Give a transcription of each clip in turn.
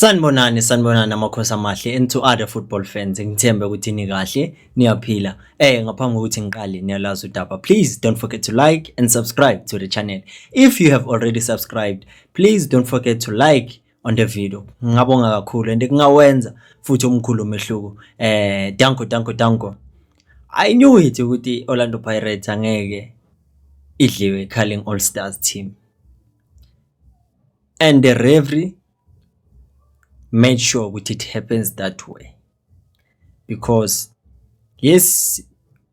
Sanibonani amakhosi amahle and to other football fans. Ngithemba ukuthi ni kahle, niyaphila. Ngaphambi kokuthi ngiqale niyalazi udaba. Please don't forget to like and subscribe to the channel. If you have already subscribed, please don't forget to like on the video. Ngabonga kakhulu and kungawenza futhi omkhulu umehluko. Danko. I knew it ukuthi Orlando Pirates angeke idliwe Carling All Stars team. And the referee made sure that it happens that way, because yes,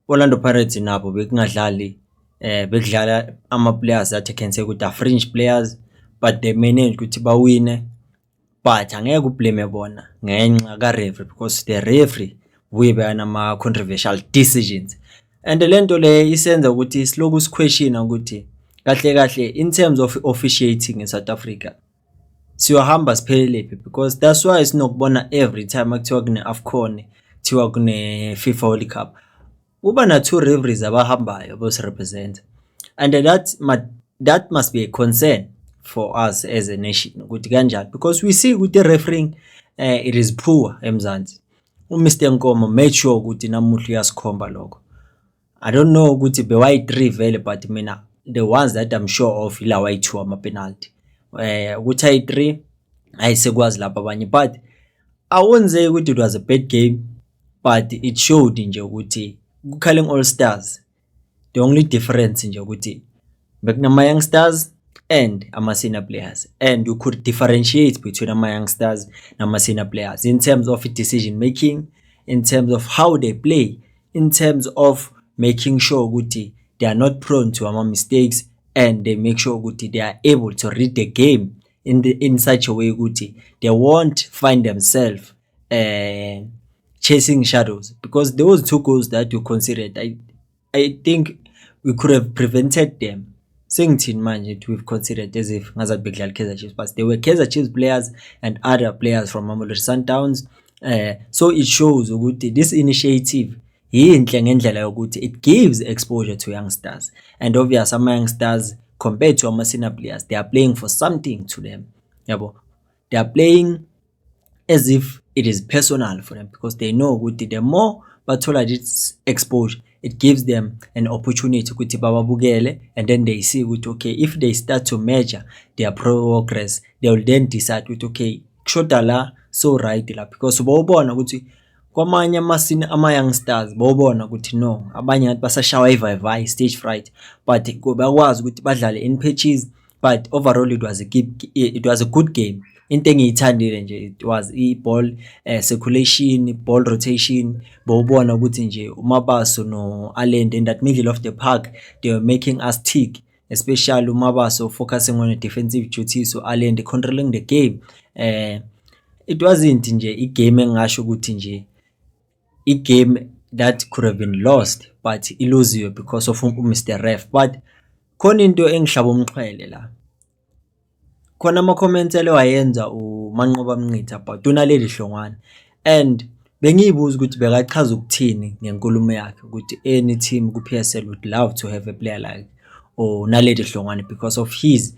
Orlando Pirates nabo bekungadlali bekudlala ama players that I can say ukuthi are fringe players, but they managed ukuthi bawine, but angeke ublame bona ngenxa ka referee, because the referee uyibe nama controversial decisions. And lento le isenza ukuthi siloku question ukuthi kahle in terms of officiating in South Africa siyohamba siphelele, because that's why sinokubona every time akuthiwa kune AFCON, kuthiwa kune FIFA World Cup, uba na two referees abahambayo bose represent, and that must be a concern for us as a nation ukuthi kanjani, because we see ukuthi refereeing it is poor eMzansi. Mr Nkomo made sure ukuthi namuhla uyasikhomba lokho. I don't know ukuthi bewayi-3 vele, but mina the ones that I'm sure of ila wayi-2 ama penalty. Ukuthi ayi-3 ayisekwazi lapha abanye, but I won't say ukuthi it was a bad game, but it showed nje ukuthi ku-Carling All Stars the only difference nje ukuthi bekunama young stars and ama senior players, and you could differentiate between ama young stars nama senior players in terms of decision making, in terms of how they play, in terms of making sure ukuthi they are not prone to ama mistakes, and they make sure ukuthi they are able to read the game in such a way ukuthi they won't find themselves chasing shadows, because those 2 goals that you considered, I think we could have prevented them. Sengithini manje we've considered as if ngazathi bekudlala Kaizer Chiefs, but they were Kaizer Chiefs players and other players from Mamelodi Sundowns. So it shows ukuthi this initiative yinhle ngendlela yokuthi it gives exposure to youngsters, and obviously ama youngsters compared to ama senior players, they are playing for something to them. Yabo, they are playing as if it is personal for them, because they know ukuthi the more bathola this exposure, it gives them an opportunity ukuthi bababukele, and then they see ukuthi okay, if they start to measure their progress, they will then decide ukuthi okay, kushoda la so right la, because bawubona ukuthi kwamanye ama youngsters bawubona ukuthi no, abanye basashawa ivaiva stage fright, but bakwazi ukuthi badlale in pitches, but overall it was a good game. Into engiyithandile nje it was ball circulation, ball rotation. Bawubona ukuthi nje uMabaso no Allende in that middle of the park, they were making us tick, especially uMabaso focusing on the defensive duties, so Allende controlling the game. It wasn't nje igame engasho ukuthi nje game that could have been lost, but iluziwe because of Mr Ref. But khona into engihlaba umxhwele la, khona ama comments wayenza uManqoba Mngitha but uNaledi Hlongwane, and bengiyibuza ukuthi bekachaza ukuthini ngenkulumo yakhe ukuthi any team ku PSL would love to have a player like uNaledi Hlongwane because of his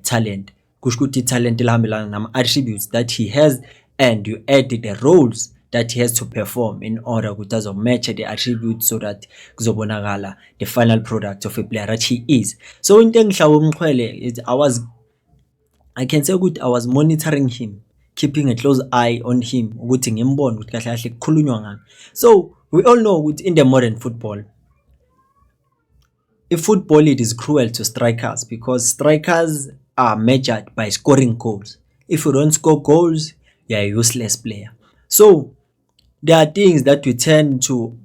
talent. Kusho ukuthi talent lahambelana nama attributes that he has, and you add the roles that he has to perform in order ukuthi azomatch the attributes so that kuzobonakala the final product of a player that he is. So into engihlaba umxhwele is I can say ukuthi I was monitoring him, keeping a close eye on him ukuthi ngimbone ukuthi kahle kahle kukhulunywa ngani. So we all know ukuthi in the modern football, in football it is cruel to strikers, because strikers are measured by scoring goals. If you don't score goals, you are a useless player. So there are things that we tend to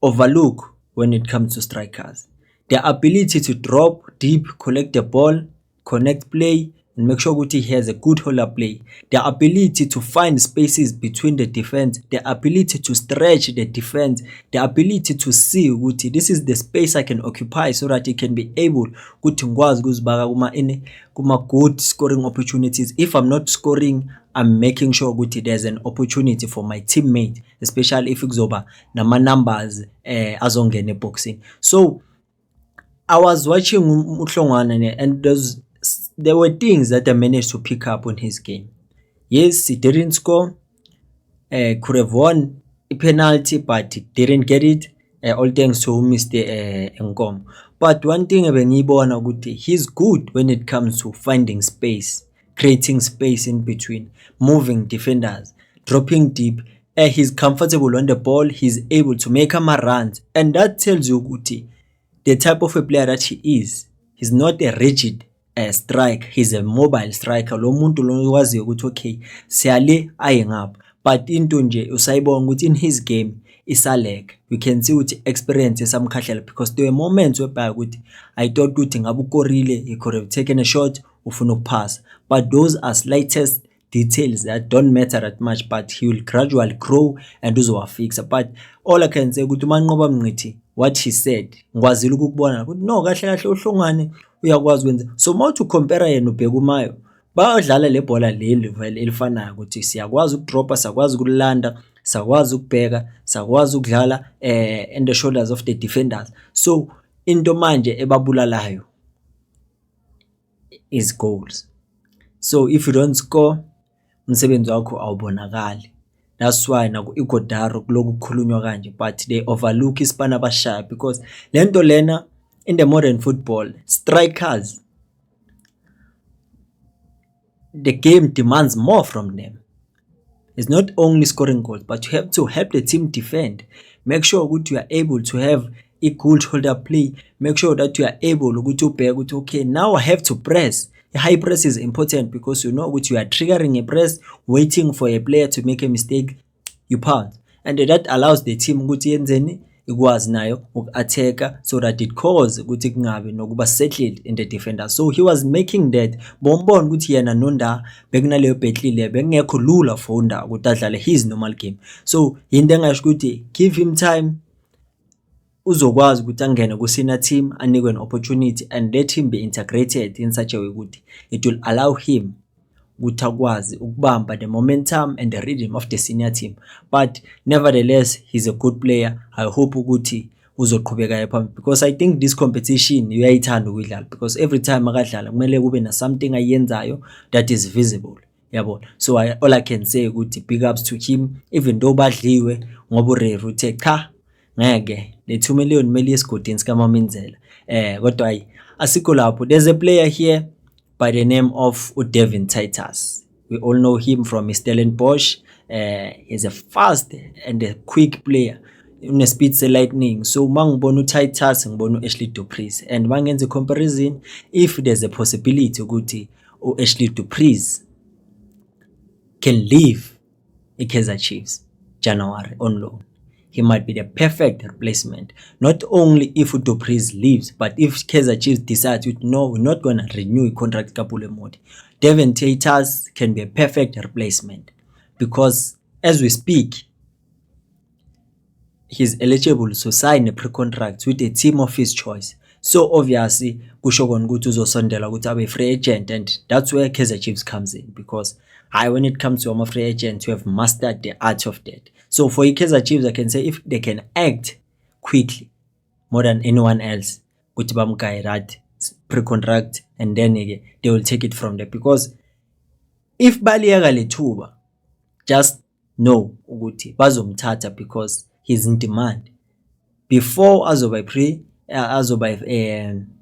overlook when it comes to strikers. Their ability to drop deep, collect the ball, connect play, and make sure that he has a good holder play. Their ability to find spaces between the defense, the ability to stretch the defense, the ability to see ukuthi this is the space I can occupy so that he can be able ukuthi ngikwazi ukuzibaka kuma good scoring opportunities. If I'm not scoring, I'm making sure ukuthi there's an opportunity for my teammate, especially if kuzoba nama numbers azongena eboxing. So I was watching uHlongwane and there were things that I managed to pick up on his game. Yes, he didn't score. Could have won a penalty, but didn't get it. All thanks to Mr. Nkom. But one thing ebengiyibona ukuthi he's good when it comes to finding space, creating space in between, moving defenders, dropping deep. He's comfortable on the ball. He's able to make runs, and that tells you ukuthi the type of a player that he is. He's not a rigid strike. He's a mobile striker. Lo muntu lo waziyo ukuthi okay, siyale aye ngapha. But into nje usayibona ukuthi in his game isaleka. You can see ukuthi experience esamkhahlela because there were moments whereby ukuthi I thought ukuthi ngabe ukorile he could have taken a shot ufuna ukupass. But those are slightest details that don't matter that much, but he will gradually grow and uzowafixa. But all I can say ukuthi uManqoba Mngqithi what he said ngikwazile ukubona ukuthi no kahle kahle uhlongane uyakwazi ukwenza. So mawuthi compare yena uBheka uMayo bayadlala le bhola leli vele elifanayo ukuthi siyakwazi ukudropa, sakwazi ukulanda, sakwazi ukubheka, sakwazi ukudlala in the shoulders of the defenders. So into manje ebabulalayo is goals. So if you don't score umsebenzi wakho awubonakali. That's why naku Ighodaro kuloku kukhulunywa kanje, but they overlook isipana abashaya because lento lena in the modern football strikers, the game demands more from them. It's not only scoring goals, but you have to help the team defend. Make sure that you are able to have a good shoulder play. Make sure that you are able to okay, now I have to press. A high press is important because you know what you are triggering a press, waiting for a player to make a mistake, you pounce. And that allows the team ukuthi yenzeni ikwazi nayo uku-attacker so that it cause ukuthi kungabi nokuba settled in the defender. So he was making that bombona ukuthi yena noNda bekunaleyo battle bekungekho lula for uNda ukuthi adlale his normal game. So into engasho ukuthi give him time uzokwazi ukuthi angene ku senior team, anikwe an opportunity and let him be integrated in such a way ukuthi it will allow him ukuthi akwazi ukubamba the momentum and the rhythm of the senior team. But nevertheless he's a good player. I hope ukuthi uzoqhubeka phambili because I think this competition uyayithanda ukudlala because every time akadlala kumele kube na something ayenzayo that is visible, yabo. So all I can say ukuthi big ups to him even though badliwe ngoba uReru uthe cha ngeke le 2 million kumele esigodini sikaMamenzela kodwa hayi asikho lapho. There's a player here by the name of Devin Titus. We all know him from Stellenbosch. He's a fast and a quick player. Une speed se lightning. So mangibona uTitus ngibona uAshley Dupreez and mangenza comparison if there's a possibility ukuthi uAshley Dupreez can leave iKaizer Chiefs January on loan, he might be the perfect replacement. Not only if Dupreez leaves, but if Kaizer Chiefs decides, no, we're not going to renew a contract Kapule Modi, Devin Titus can be a perfect replacement because as we speak, he's eligible to sign a pre-contract with a team of his choice. So obviously, kusho kona ukuthi uzosondela ukuthi abe free agent, and that's where Kaizer Chiefs comes in because when it comes to a free agent, you have mastered the art of that. So for Kaizer Chiefs, I can say if they can act quickly more than anyone else, ukuthi bamgaye that pre-contract and then they will take it from there. Because if baliyeka lethuba, just know ukuthi bazomthatha because he's in demand. Before azoba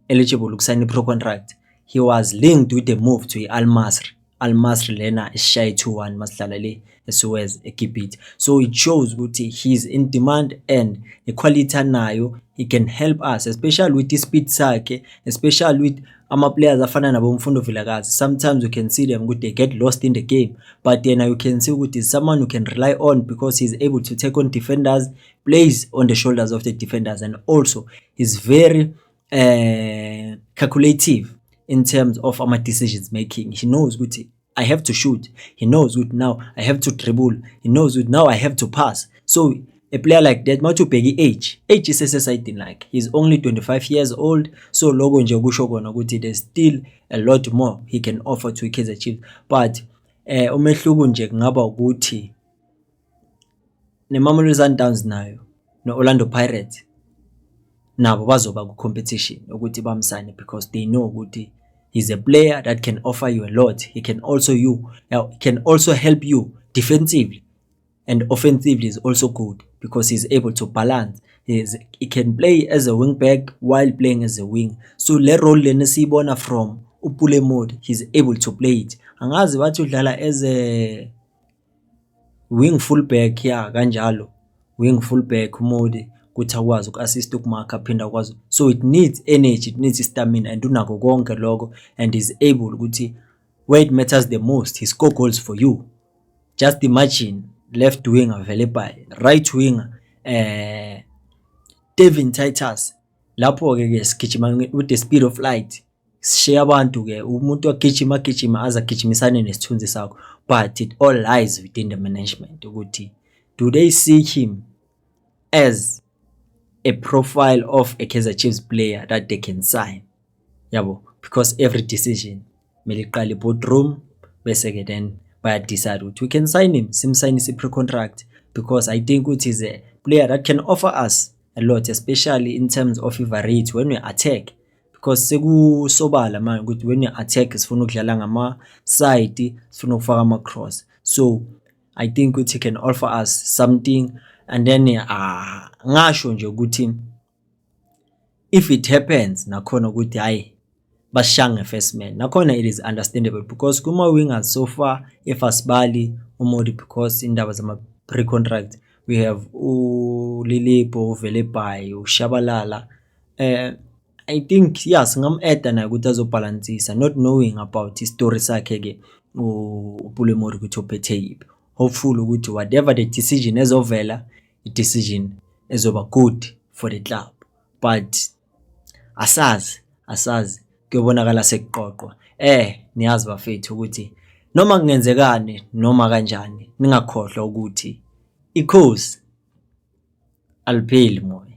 eligible ukusayina pro-contract, he was linked with a move to Al Masry. Al Masry lena ishaye 2-1 masidlala le eSuez eKibit. So it shows ukuthi he's in demand and the quality nayo he can help us, especially with the speed sakhe, especially with ama-players afana nabo Mfundo Vilakazi. Sometimes you can see them good, they get lost in the game, but then you can see with someone you can rely on because he's able to take on defenders, plays on the shoulders of the defenders, and also he's very calculative in terms of our decisions making. He knows what I have to shoot. He knows what now I have to dribble. He knows what now I have to pass. So a player like that, Matubegi age is a society like he's only 25 years old. So logo nje kusho kona ukuthi there's still a lot more he can offer to Kaizer Chiefs. But umehluko nje kungaba ukuthi neMamelodi Sundowns nayo no Orlando Pirates nabo bazoba ku competition ukuthi bamsane because they know ukuthi He's a player that can offer you a lot. He can also help you defensively, and offensively is also good because he's able to balance. He can play as a wing back while playing as a wing. So le role lena siyibona from uPule Mode, he's able to play it. Angazi wathi udlala as a wing fullback ya kanjalo, wing fullback Mode kuthi akwazi uku-assist ukumark aphinda akwazi. So it needs energy, it needs stamina, and unako konke lokho, and is able ukuthi where it matters the most, he score goals for you. Just imagine left winger available, right winger Devin Titus. Lapho ke sigijima with the speed of light. Sishiya abantu ke umuntu wagijima aza gijimisane nesithunzi sakho, but it all lies within the management ukuthi do they see him as a profile of a Kaizer Chiefs player that they can sign, yabo, because every decision mele iqale boardroom bese ke then baya decide ukuthi we can sign him, simsayinise pre-contract, because I think ukuthi is a player that can offer us a lot, especially in terms of variety when we attack, because sekusobala manje ukuthi when we attack sifuna ukudlala ngama side, sifuna ukufaka ama cross. So I think ukuthi he can offer us something, and then ngasho nje ukuthi if it happens nakhona ukuthi hayi bashange first man, nakhona it is understandable because kuma wingers so far if asibali uModi, because indaba zama pre-contract we have uLilipo, uVelebhayi, uShabalala. I think yes ngam-add naye ukuthi azobalansisa, not knowing about history sakhe ke uPule Mode ukuthi uphethe yiphi. Hopeful ukuthi whatever the decision ezovela, i decision ezoba good for the club, but asazi kuyobonakala sekuqoqwa. Niyazi bafethu ukuthi noma kungenzekane noma kanjani, ningakhohlwa ukuthi ikhosi alipheli moya.